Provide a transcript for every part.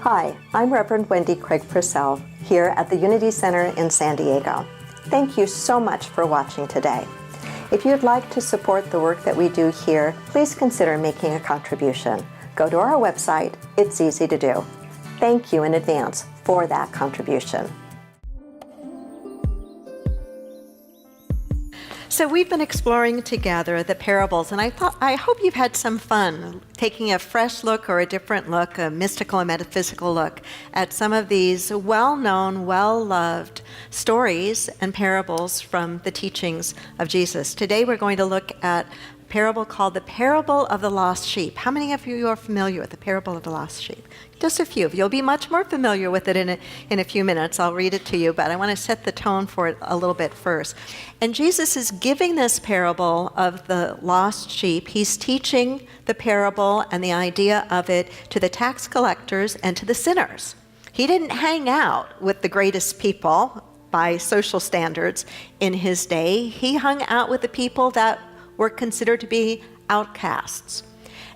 Hi, I'm Reverend Wendy Craig-Purcell here at the Unity Center in San Diego. Thank you so much for watching today. If you'd like to support the work that we do here, please consider making a contribution. Go to our website. It's easy to do. Thank you in advance for that contribution. So we've been exploring together the parables, and I hope you've had some fun taking a fresh look or a different look, a mystical and metaphysical look at some of these well-known, well-loved stories and parables from the teachings of Jesus. Today we're going to look at a parable called the Parable of the Lost Sheep. How many of you are familiar with the Parable of the Lost Sheep? Just a few of you. You'll be much more familiar with it in a few minutes. I'll read it to you, but I want to set the tone for it a little bit first. And Jesus is giving this parable of the lost sheep. He's teaching the parable and the idea of it to the tax collectors and to the sinners. He didn't hang out with the greatest people by social standards in his day. He hung out with the people that were considered to be outcasts.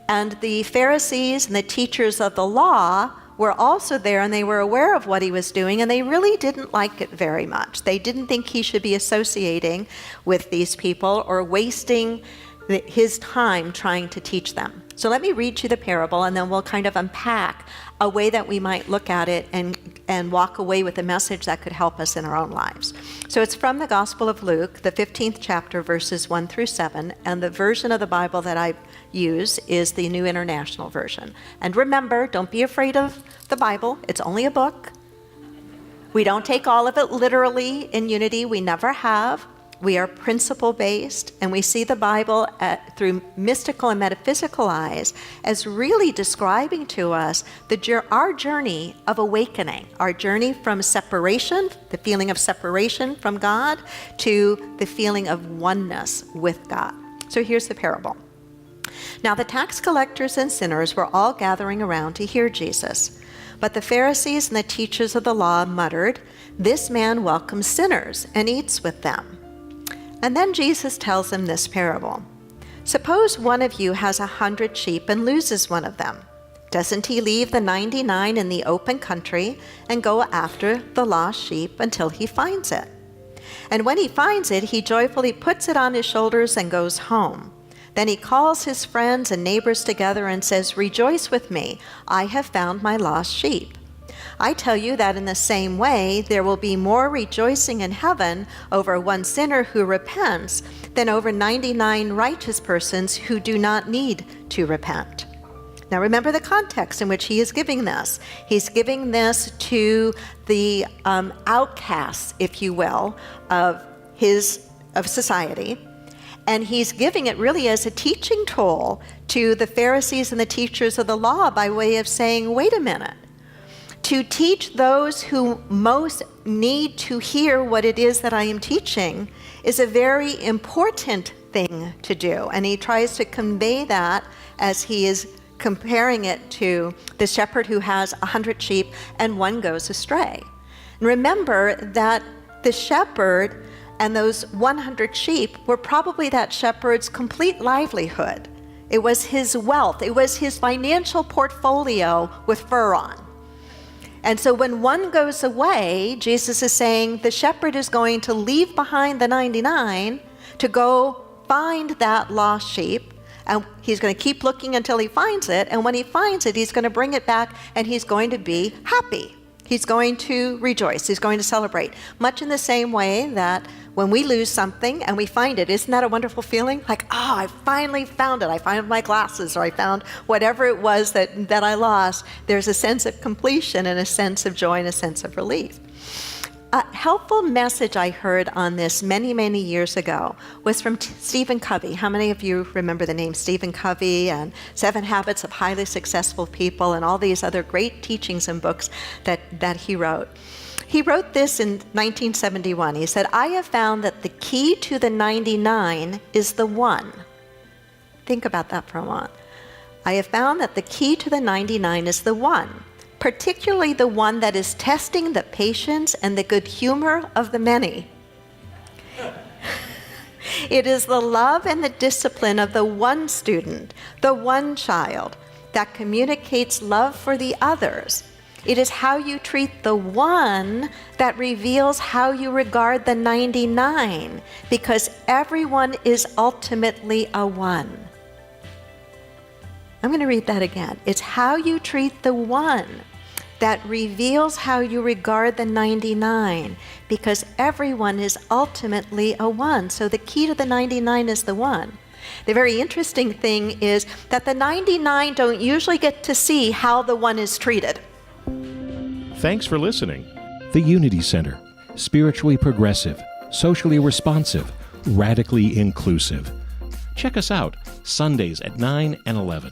And the Pharisees and the teachers of the law were also there, and they were aware of what he was doing, and they really didn't like it very much. They didn't think he should be associating with these people or wasting his time trying to teach them. So let me read you the parable, and then we'll kind of unpack a way that we might look at it and walk away with a message that could help us in our own lives. So it's from the Gospel of Luke, the 15th chapter, verses 1 through 7, and the version of the Bible that I use is the New International Version. And remember, don't be afraid of the Bible. It's only a book. We don't take all of it literally in Unity. We never have. We are principle-based, and we see the Bible through mystical and metaphysical eyes as really describing to us our journey of awakening, our journey from separation, the feeling of separation from God, to the feeling of oneness with God. So here's the parable. Now the tax collectors and sinners were all gathering around to hear Jesus. But the Pharisees and the teachers of the law muttered, "This man welcomes sinners and eats with them." And then Jesus tells them this parable. Suppose one of you has 100 sheep and loses one of them. Doesn't he leave the 99 in the open country and go after the lost sheep until he finds it? And when he finds it, he joyfully puts it on his shoulders and goes home. Then he calls his friends and neighbors together and says, "Rejoice with me, I have found my lost sheep." I tell you that in the same way, there will be more rejoicing in heaven over one sinner who repents than over 99 righteous persons who do not need to repent. Now remember the context in which he is giving this. He's giving this to the outcasts, if you will, of society. And he's giving it really as a teaching tool to the Pharisees and the teachers of the law by way of saying, wait a minute. To teach those who most need to hear what it is that I am teaching is a very important thing to do. And he tries to convey that as he is comparing it to the shepherd who has 100 sheep and one goes astray. And remember that the shepherd and those 100 sheep were probably that shepherd's complete livelihood. It was his wealth. It was his financial portfolio with fur on. And so when one goes away, Jesus is saying the shepherd is going to leave behind the 99 to go find that lost sheep. And he's going to keep looking until he finds it. And when he finds it, he's going to bring it back and he's going to be happy. He's going to rejoice. He's going to celebrate. Much in the same way that when we lose something and we find it, isn't that a wonderful feeling? Like, oh, I finally found it. I found my glasses, or I found whatever it was that I lost. There's a sense of completion and a sense of joy and a sense of relief. A helpful message I heard on this many, many years ago was from Stephen Covey. How many of you remember the name Stephen Covey and 7 Habits of Highly Successful People and all these other great teachings and books that he wrote? He wrote this in 1971. He said, "I have found that the key to the 99 is the one." Think about that for a moment. I have found that the key to the 99 is the one, particularly the one that is testing the patience and the good humor of the many. It is the love and the discipline of the one student, the one child, that communicates love for the others It is how you treat the one that reveals how you regard the 99, because everyone is ultimately a one. I'm going to read that again. It's how you treat the one that reveals how you regard the 99, because everyone is ultimately a one. So the key to the 99 is the one. The very interesting thing is that the 99 don't usually get to see how the one is treated. Thanks for listening. The Unity Center. Spiritually progressive, socially responsive, radically inclusive. Check us out Sundays at 9 and 11.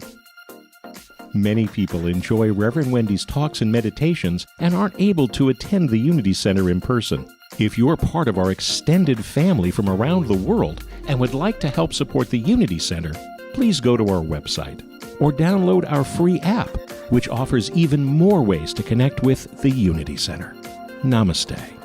Many people enjoy Reverend Wendy's talks and meditations and aren't able to attend the Unity Center in person. If you're part of our extended family from around the world and would like to help support the Unity Center, please go to our website or download our free app, which offers even more ways to connect with the Unity Center. Namaste.